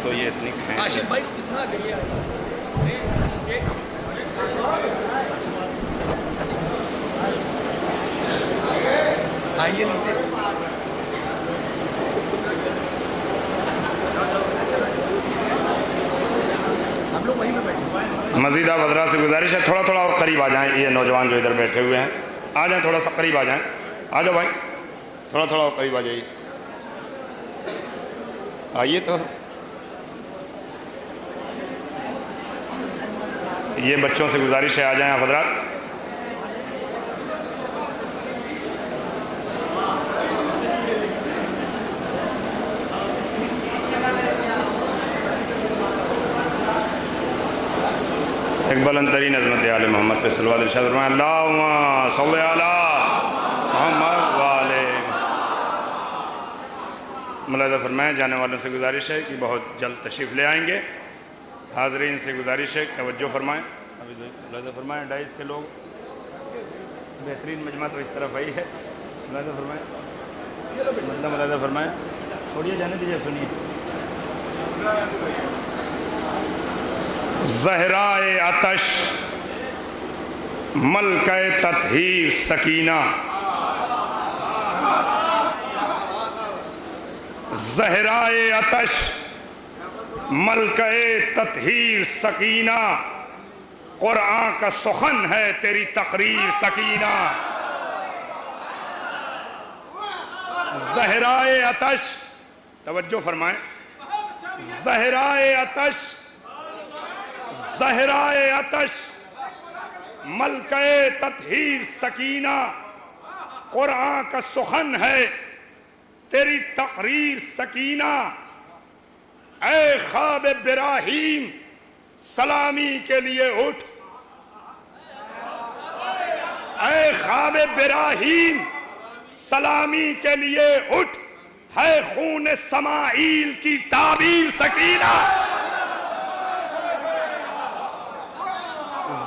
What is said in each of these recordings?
तो ये इतनी आशिफ भाई कितना गया आइए नीचे। हम लोग वहीं पे बैठे। मजीदा वज़रा से गुजारिश है थोड़ा थोड़ा और करीब आ जाएं। ये नौजवान जो इधर बैठे हुए हैं आ जाएं, थोड़ा सा करीब आ जाएं। आ जाओ भाई, थोड़ा थोड़ा और करीब आ जाइए। आइए तो ये बच्चों से गुजारिश है आ जाएं हज़रात। एक बुलंद तरीन अज़मत आले मोहम्मद पे सल्लल्लाहु अलैहि वसल्लम अल्लाहुम्मा सल्लि अला मोहम्मद वाले। मुलाज़ा फरमाएं, जाने वालों से गुजारिश है कि बहुत जल्द तशरीफ़ ले आएंगे। हाज़रीन से गुजारिश है तवज्जो फरमाएं। अभी मुलाज़ा फरमाएं, डाइस के लोग बेहतरीन मजमा तो इस तरफ आई है। मुलाज़ा फरमाएं, मतलब मुलाज़ा फरमाएं, छोड़िए जाने दीजिए, सुनिए। ज़हराए आतश मलके तत्हीर सकीना, ज़हराए आतश मलके तत्हीर सकीना, कुरान का सुखन है तेरी तकरीर सकीना। ज़हराए आतश, तवज्जो फरमाएं, ज़हराए आतश, ज़हराए आतश मलके तत्हीर सकीना, कुरान का सुखन है तेरी तकरीर सकीना। ऐ ख्वाब इब्राहीम सलामी के लिए उठ, ऐ ख्वाब इब्राहीम सलामी के लिए उठ, है खून समाइल की ताबीर सकीना।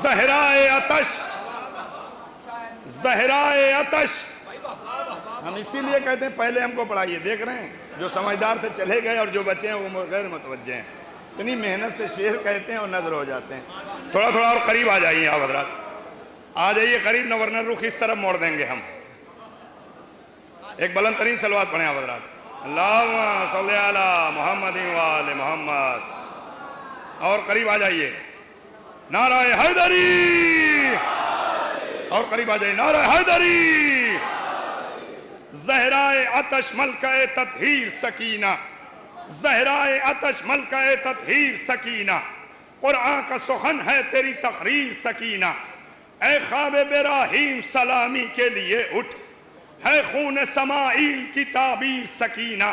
ज़हराए आतश, ज़हराए आतश, हम इसीलिए कहते हैं पहले हमको पढ़ाइए। देख रहे हैं जो समझदार थे चले गए और जो बचे हैं वो गैर मुतवज्जे हैं। इतनी मेहनत से शेर कहते हैं और नजर हो जाते हैं। थोड़ा थोड़ा और करीब आ जाइए आप हज़रात, आ जाइए करीब, न वरना रुख इस तरफ मोड़ देंगे हम। एक बुलंद तरीन सलवात पढ़ें आप हज़रात, अल्लाहुम्मा सल्लि अला मुहम्मद व आले मोहम्मद। और करीब आ जाइए, नाराए हैदरी, और करीब आ जाइए, नाराए हैदरी। ज़हराए आतश मलके तत्हीर सकीना, ज़हराए आतश मलके तत्हीर सकीना, कुरान का सुखन है तेरी तकरीर सकीना। ऐ ख्वाब इब्राहीम सलामी के लिए उठ, है खून समाइल की ताबीर सकीना।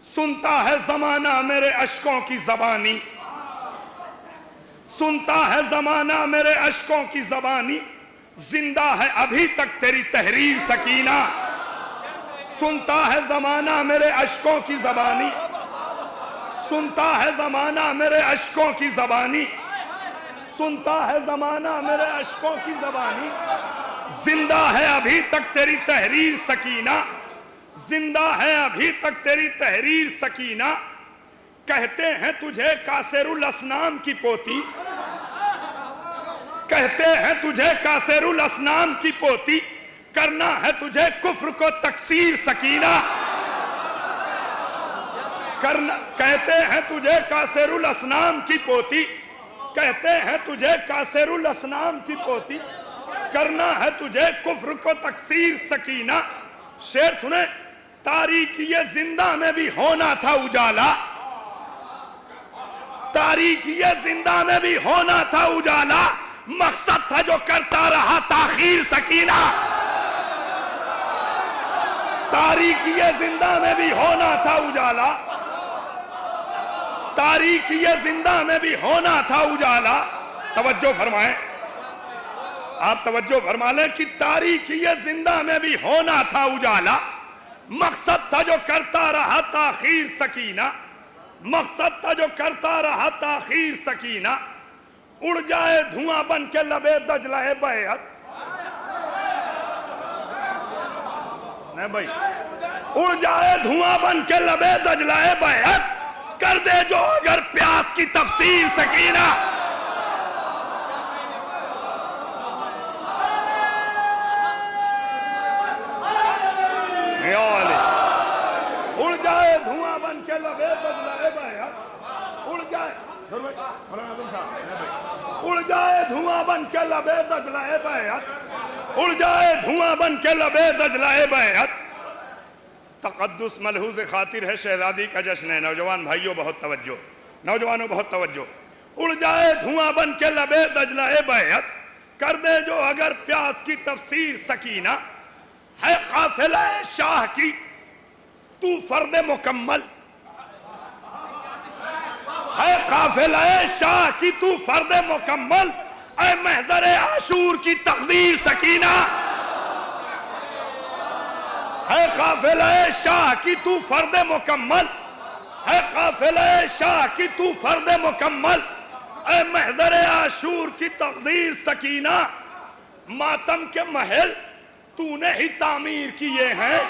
सुनता है जमाना मेरे अश्कों की ज़बानी, सुनता है जमाना मेरे अश्कों की ज़बानी, जिंदा है अभी तक तेरी तहरीर सकीना। सुनता है जमाना मेरे अश्कों की ज़बानी, सुनता है जमाना मेरे अश्कों की ज़बानी, सुनता है जमाना मेरे अश्कों की ज़बानी, जिंदा है अभी तक तेरी तहरीर सकीना, जिंदा है अभी तक तेरी तहरीर सकीना। कहते हैं तुझे कासिरुल असनाम की पोती, कहते हैं तुझे कासिरुल असनाम की पोती, करना है तुझे कुफ्र को तकसीर सकीना। करना, कहते हैं तुझे कासिरुल असनाम की पोती, कहते हैं तुझे कासिरुल असनाम की पोती, करना है तुझे कुफ्र को तकसीर सकीना। शेर सुने, तारीकीए जिंदा में भी होना था उजाला, तारीकीए जिंदा में भी होना था उजाला, मकसद था जो करता रहा ताखीर सकीना। तारीकीए जिंदा में भी होना था उजाला, तारीकीए जिंदा में भी होना था उजाला। तवज्जो फरमाएं, आप तवज्जो फरमा लें कि तारीकीए जिंदा में भी होना था उजाला, मकसद था जो करता रहा ताखीर सकीना, मकसद था जो करता रहा ताखीर सकीना। उड़ जाए धुआं बन के लबे दजलाए बैत, नहीं भाई, उड़ जाए धुआं बन के लबे दजलाए बैत, कर कर दे जो अगर प्यास की तफसीर सकीना। उड़ जाए धुआं बन के लबे बदलाए बयात, उड़ जाए उड़ जाए धुआं बन के लबे दजलाए बयात, उड़ जाए धुआं बन के लबे दजलाए बयात। तक़द्दुस मलहूज़ खातिर है शहज़ादी का जश्न है। नौजवान भाइयों बहुत तवज्जो, नौजवानों बहुत तवज्जो। उड़ जाए धुआं बन के लबे दजलाए बयात, कर दे जो अगर प्यास की तफसीर सकीना। है काफिला शाह की तू फर्द मुकम्मल, है काफिला शाह की तू फर्द मुकम्मल। ऐ महज़र आशूर की तकदीर सकीना, है काफिला शाह की तू फर्द मुकम्मल, है काफिला शाह की तू फर्द मुकम्मल। ऐ महज़र आशूर की तकदीर सकीना। मातम के महल तूने ही तामीर किए हैं,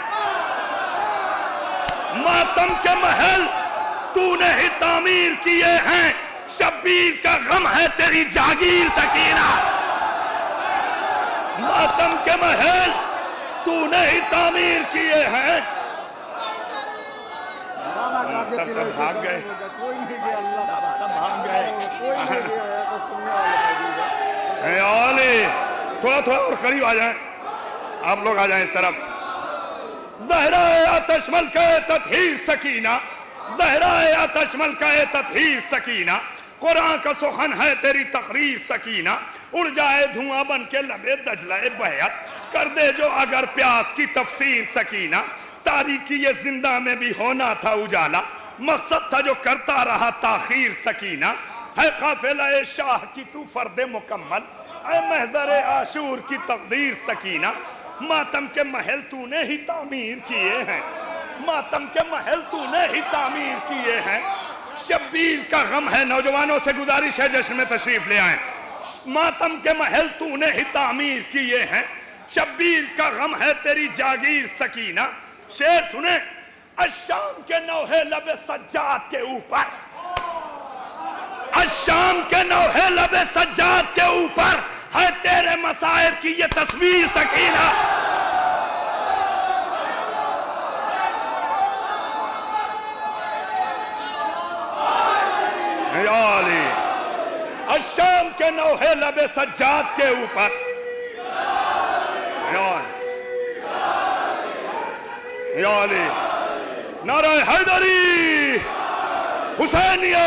मातम के महल तूने ही तामीर किए हैं। शब्बीर का गम है तेरी जागीर सकीना। मातम के महल तूने ही तामीर किए हैं। सब तो भाग गए, सब भाग गए। थोड़ा थोड़ा और करीब आ जाए, आप लोग आ जाएं इस तरफ। ज़हरा आतशमल का तत्हीर सकीना, ज़हरा आतशमल का तत्हीर सकीना। कुरान का सुखन है तेरी तकरीर सकीना। उड़ जाए धुआं बन के लबे दजलाए बयात, कर दे जो अगर प्यास की तफसीर सकीना। तारीकी ये जिंदा में भी होना था उजाला, मकसद था जो करता रहा ताखीर सकीना। है काफिला शाह की तू फर्द मुकम्मल, ऐ महज़र आशूर की तकदीर सकीना। मातम के महल तूने ही तामीर किए हैं, मातम के महल तूने ही तामीर किए हैं। शब्बीर का गम है, नौजवानों से गुजारिश है जश्न में तशरीफ ले आए। मातम के महल तूने ही तामीर किए हैं। शब्बीर का गम है तेरी जागीर सकीना। शेर सुने, अशाम के नौहे लबे सज्जाद के ऊपर, अशाम के नौहे लबे सज्जाद के ऊपर है तेरे मसाइब की ये तस्वीर सकीना। अशाम के नौहे लबे सज्जाद के ऊपर, नारा हैदरी, हुसैनिया,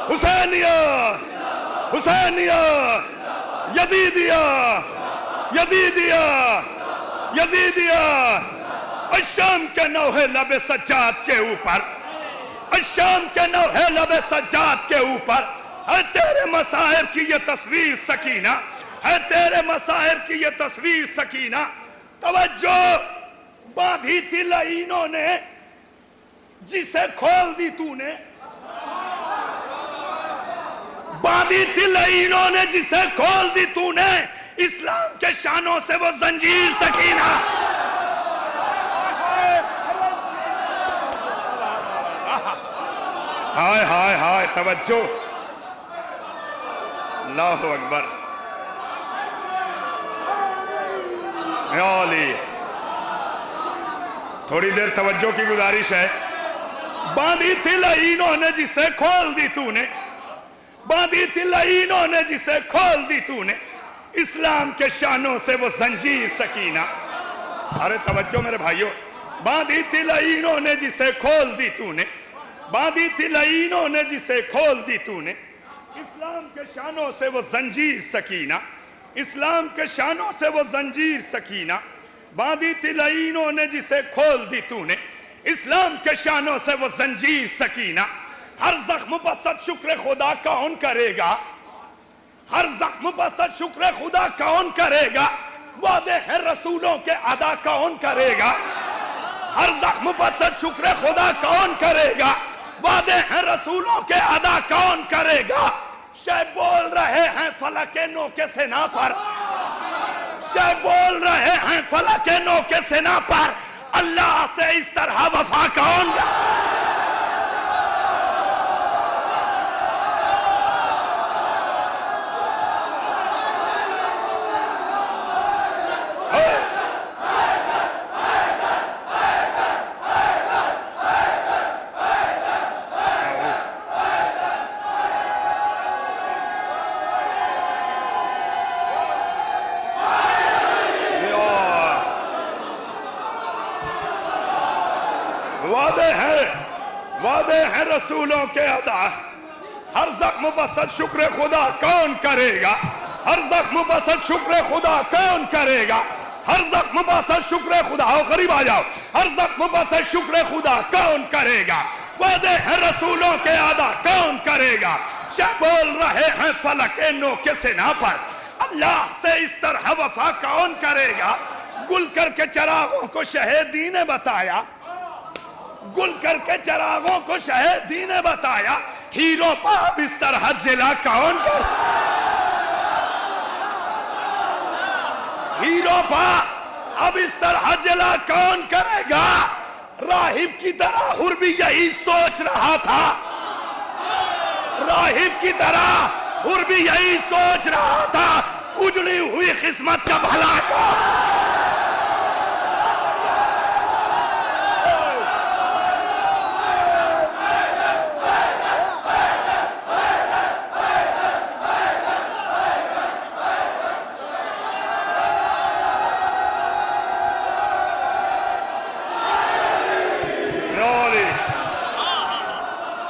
हुसैनिया, हुसैनिया, यजीदिया, यजीदिया, यजीदिया। अशाम के नौहे लबे सज्जाद के ऊपर, अशाम के नौहे लबे सज्जाद के ऊपर है तेरे मसाहिब की ये तस्वीर सकीना, है तेरे मसाहिब की ये तस्वीर सकीना। तवज्जो, बांधी थी लाइनों ने जिसे खोल दी तूने, बांधी थी लाइनों ने जिसे खोल दी तूने। इस्लाम के शानों से वो जंजीर सकीना। हाय हाय हाय, तवज्जो, अल्लाहु अकबर। थोड़ी देर तवज्जो की गुजारिश है। बांधी थी लाइनों ने जिसे खोल दी तूने, बांधी थी लाइनों ने जिसे खोल दी तूने। इस्लाम के शानों से वो जंजीर सकीना। अरे तवज्जो मेरे भाइयों, बांधी थी लाइनों ने जिसे खोल दी तूने, बांधी थी लाइनों ने जिसे खोल दी तूने। इस्लाम के शानों से वो जंजीर सकीना, इस्लाम के शानों से वो जंजीर सकीना। बांधी थी लाइनों ने जिसे खोल दी तूने। इस्लाम के शानों से वो जंजीर सकीना। हर जख्म पर सद शुक्र खुदा कौन करेगा, हर जख्म पर सद शुक्र खुदा कौन करेगा। वादे हैं रसूलों के अदा कौन करेगा, हर जख्म पर सद शुक्र खुदा कौन करेगा। वादे हैं रसूलों के अदा कौन करेगा। शायद बोल रहे हैं फलके नो के सेना पर, शायद बोल रहे हैं फलके नो के सेना पर। अल्लाह से इस तरह वफा कौन, वादे हैं रसूलों के अदा, हर जख्म बसत शुक्र खुदा कौन करेगा, हर जख्म बसत शुक्र खुदा कौन करेगा, हर जख्म बसत शुक्र खुदा, आओ करीब आ जाओ, हर जख्म बसत शुक्र खुदा कौन करेगा, वादे हैं रसूलों के अदा कौन करेगा, शह बोल रहे हैं फलक नो के सेना पर, अल्लाह से इस तरह वफा कौन करेगा, गुल करके चरागों को शहीदी ने बताया, गुल करके चरागों को शहीदी ने बताया, हीरो पर इस तरह जिला कौन कर, हीरो पर अब इस तरह जिला कौन करेगा, राहिब की तरह हुर भी यही सोच रहा था, राहिब की तरह हुर भी यही सोच रहा था, उजड़ी हुई किस्मत का भला का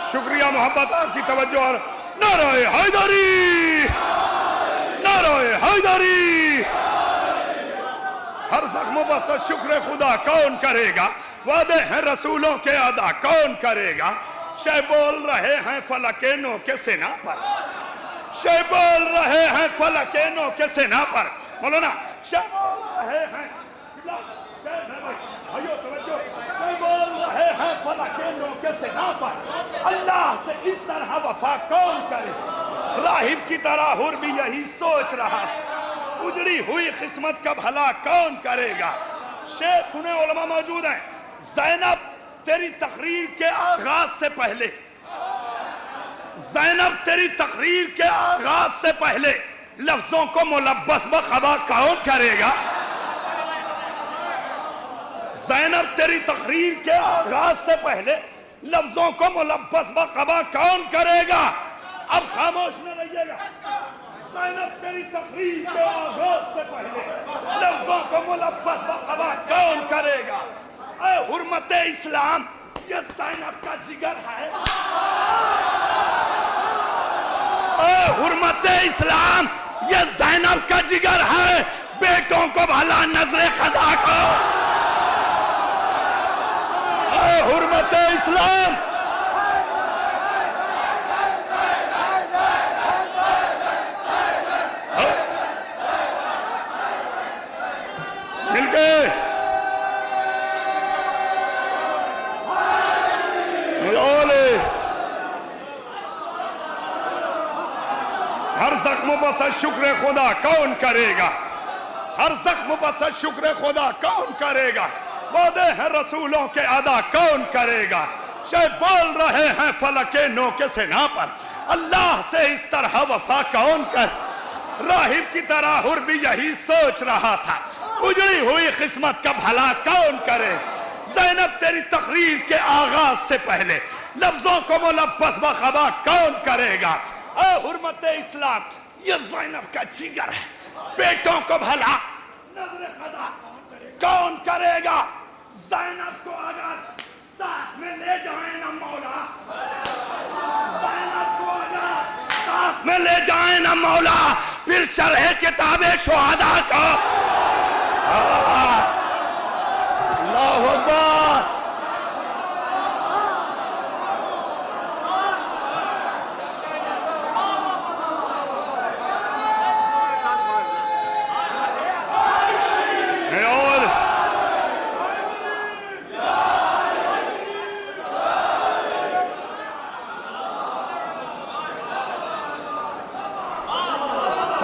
शुक्रिया मोहब्बत आपकी तवज्जो और नाराए हैदरी, नाराए हैदरी, हर जख्म बस शुक्र खुदा कौन करेगा, वादे हैं रसूलों के अदा कौन करेगा, शह बोल रहे हैं फलकेनों के सेना पर, शह बोल रहे हैं फलकेनों के सेना पर, मौलाना शह बोल रहे हैं, भाइयों तवज्जो, शह बोल रहे हैं फलकेनों के सेना पर, अल्लाह से इस तरह वफा कौन करे, राहिब की तरह हुर भी यही सोच रहा, उजड़ी हुई किस्मत का भला कौन करेगा। शेख सुने उलमा मौजूद हैं, ज़ैनब तेरी तकरीर के आगाज से पहले, ज़ैनब तेरी तकरीर के आगाज से पहले लफ्जों को मुलब्बस बखबा कौन करेगा, ज़ैनब तेरी तकरीर के आगाज से पहले लफ्जों को मुलब्बस बखबा कौन करेगा, अब खामोश न रहिएगा, ज़ैनब तेरी तकरीर के आगाज से पहले लफ्जों को मुलब्बस बखबा कौन करेगा, ऐ हुर्मत इस्लाम ये ज़ैनब का जिगर है, ऐ हुर्मत इस्लाम ये ज़ैनब का जिगर है, बेटों को भला नजरे खदा को, ऐ हुर्मत इस्लाम मिलके हर जख्म बस शुक्र खुदा कौन करेगा, हर जख्म बस शुक्र खुदा कौन करेगा, वादे हैं रसूलों के अदा कौन करेगा, शायद बोल रहे हैं फलके नो के सेना पर, अल्लाह से इस तरह वफा कौन कर, राहिब की तरह हुर भी यही सोच रहा था, उजड़ी हुई किस्मत का भला कौन करे, ज़ैनब तेरी तकरीर के आगाज से पहले लफ्जों को मुलब्बस बखबा कौन करेगा, ऐ हुर्मत इस्लाम ये ज़ैनब का जिगर है, बेटों को भला नजरे खदा कौन करेगा, ज़ैनब को अगर साथ में ले जाए ना मौला, ज़ैनब को अगर साथ में ले जाए ना मौला, फिर शरह किताबे शुहदा को अल्लाहु अकबर।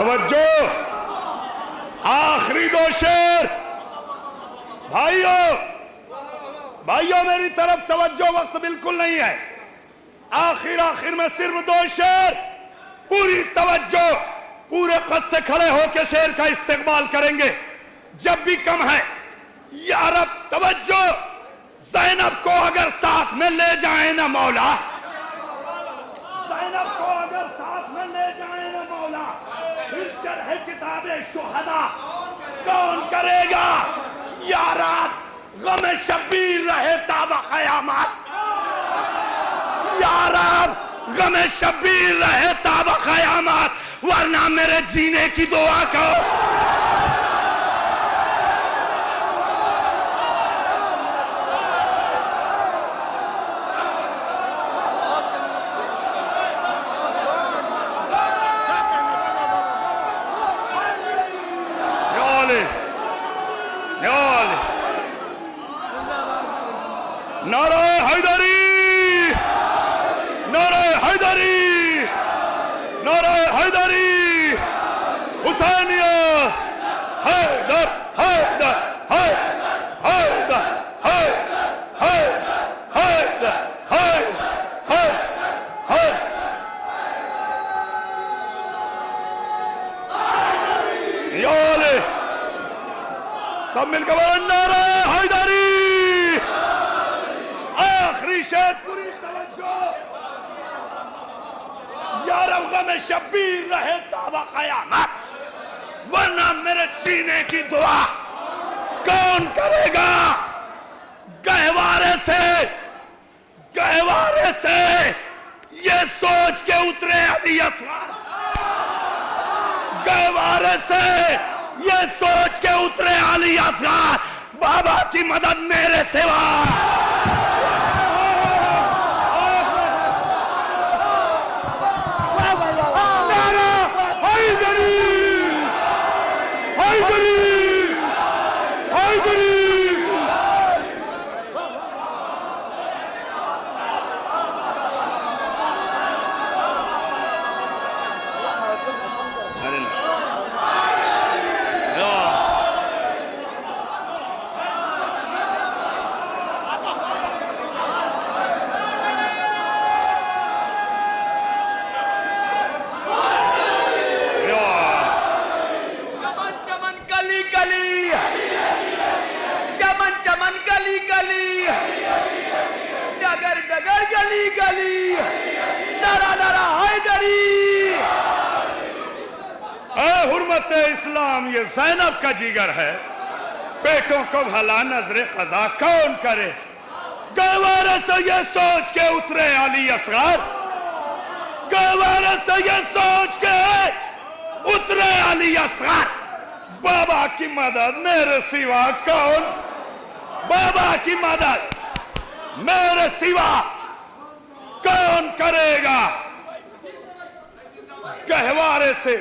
तवज्जो, आखिरी दो शेर, भाइयों भाइयों मेरी तरफ तवज्जो, वक्त बिल्कुल नहीं है, आखिर में सिर्फ दो शेर, पूरी तवज्जो, पूरे कद से खड़े होकर शेर का इस्तेकबाल करेंगे, जब भी कम है यार अब तवज्जो, ज़ैनब को अगर साथ में ले जाए ना मौला, ज़ैनब को अगर साथ में ले जाए ना मौला, फिर शरह किताबे शुहदा कौन करेगा, यारात गम शब्बीर रहे ताबा क़यामत। गमे शब्बीर रहे ताबा क़यामत, वरना मेरे जीने की दुआ करो। नारे हैदरी, नारे हैदरी, नारे हैदरी, हुसैनिया, हैदर, हैदर, हैदर, हैदर, हैदर, हैदर, हैदर, सब मिलकर बोलो नारे हैदरी। आखिरी शेर, पूरी तवज्जो। यार गमे शब्बीर रहे ताबा क़यामत, वरना मेरे जीने की दुआ कौन करेगा? गहवारे से ये सोच के उतरे अली असगर, गहवारे से ये सोच के उतरे अली असगर, बाबा की मदद मेरे सिवा। गली गली नारा नारा हैदरी। हुर्मत इस्लाम ये ज़ैनब का जिगर है, पेटों को भला नजरे खजा कौन करे? गहवारे से ये सोच के उतरे अली असगर, गहवारे से ये सोच के उतरे अली असगर, बाबा की मदद मेरे सिवा कौन? बाबा की मदद मेरे सिवा कौन करेगा? गहवारे से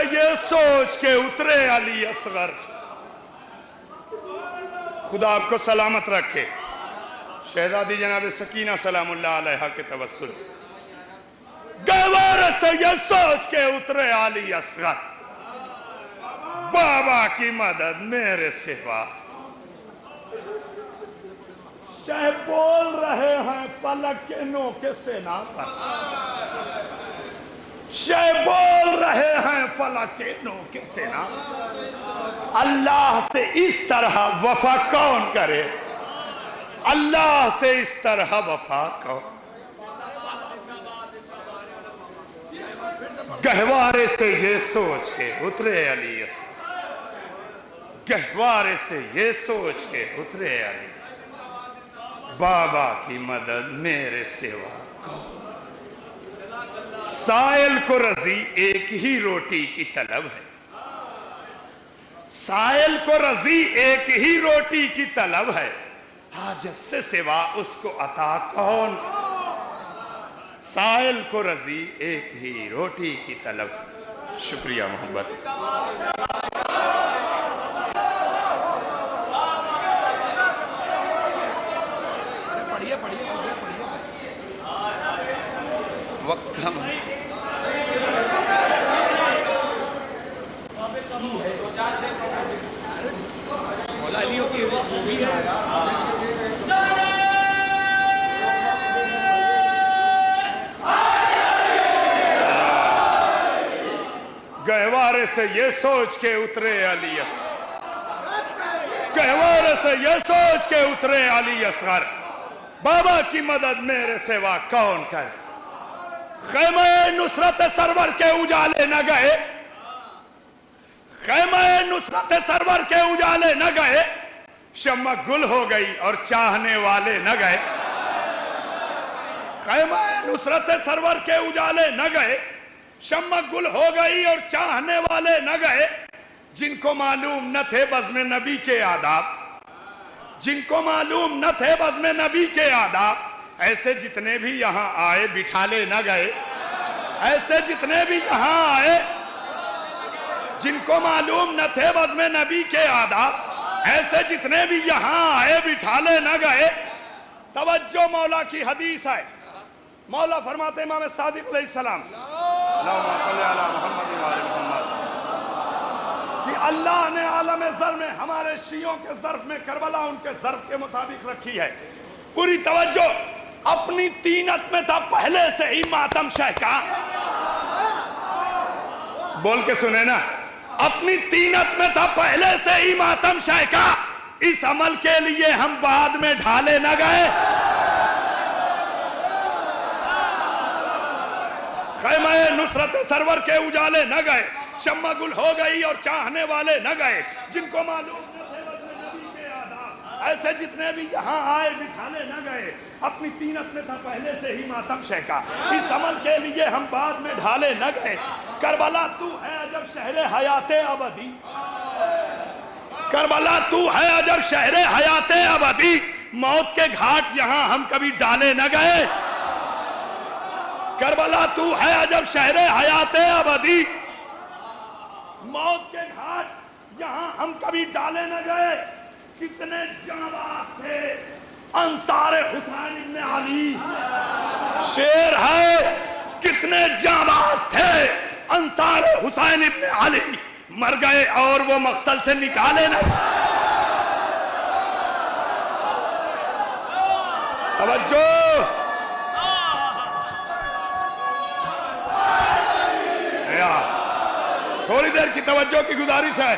ये सोच के उतरे अली असगर। खुदा आपको सलामत रखे। शहजादी जनाब सकीना सलामुल्लाह अलैहा के तवस्सुल से गहवारे से ये सोच के उतरे अली असगर, बाबा की मदद मेरे सिवा। शाह बोल रहे हैं फलक के नोके सेना पर, शाह बोल रहे हैं फलक के नोके सेना। अल्लाह से इस तरह वफा कौन करे? अल्लाह से इस तरह वफा कौन? गहवारे से ये सोच के उतरे अली असगर, गहवारे से ये सोच के उतरे अली, बाबा की मदद मेरे सिवा कौन? साइल को रजी एक ही रोटी की तलब है, साइल को रजी एक ही रोटी की तलब है, हाजत से सिवा उसको अता कौन? साइल को रजी एक ही रोटी की तलब। शुक्रिया मोहब्बत। वक्त कम है। गहवारे से ये सोच के उतरे अली असगर, गहवारे से ये सोच के उतरे अली असगर, बाबा की मदद मेरे सिवा कौन करे? ख़ैमे नुसरत सरवर के उजाले न गए, ख़ैमे नुसरत सरवर के उजाले न गए, शम्मा गुल हो गई और चाहने वाले न गए। ख़ैमा नुसरत सरवर के उजाले न गए, शम्मा गुल हो गई और चाहने वाले न गए। जिनको मालूम न थे बज़्म नबी के आदाब, जिनको मालूम न थे बज़्म नबी के आदाब, ऐसे जितने भी यहां आए बिठाले न गए। ऐसे जितने भी यहां आए, जिनको मालूम न थे बज़्म नबी के आदाब, ऐसे जितने भी यहां आए बिठाले न गए। तवज्जो, मौला की हदीस है। मौला फरमाते इमाम सादिक अलैहिस्सलाम कि अल्लाह ने आलम ज़र में हमारे शियों के ज़र्फ में करबला उनके ज़र्फ के मुताबिक रखी है। पूरी तवज्जो, अपनी तीनत में था पहले से ही मातम शहका। बोल के सुने ना, अपनी तीनत में था पहले से ही मातम शहका। इस अमल के लिए हम बाद में ढाले न गए। ख़ैमा नुसरत सरवर के उजाले न गए, शम्मा गुल हो गई और चाहने वाले न गए। जिनको मालूम न थे बज़्म नबी के आदाब, ऐसे जितने भी यहाँ आए बिठाले न गए। अपनी तीनत में था पहले से ही मातम शहका। इस अमल के लिए हम बाद में ढाले न गए। करबला तू है अजब शहरे हयाते अबदी, करबला तू है अजब शहरे हयाते अबदी। मौत के घाट यहाँ हम कभी डाले न गए। करबला तू है अजब शहरे हयाते अबदी। मौत के घाट यहाँ हम कभी डाले न गए। कितने जांबाज थे अंसारे हुसैन इब्न अली, शेर है। कितने जांबाज थे अंसारे हुसैन इब्न अली, मर गए और वो मख्तल से निकाले न। तवज्जो, थोड़ी देर की तवज्जो की गुजारिश है।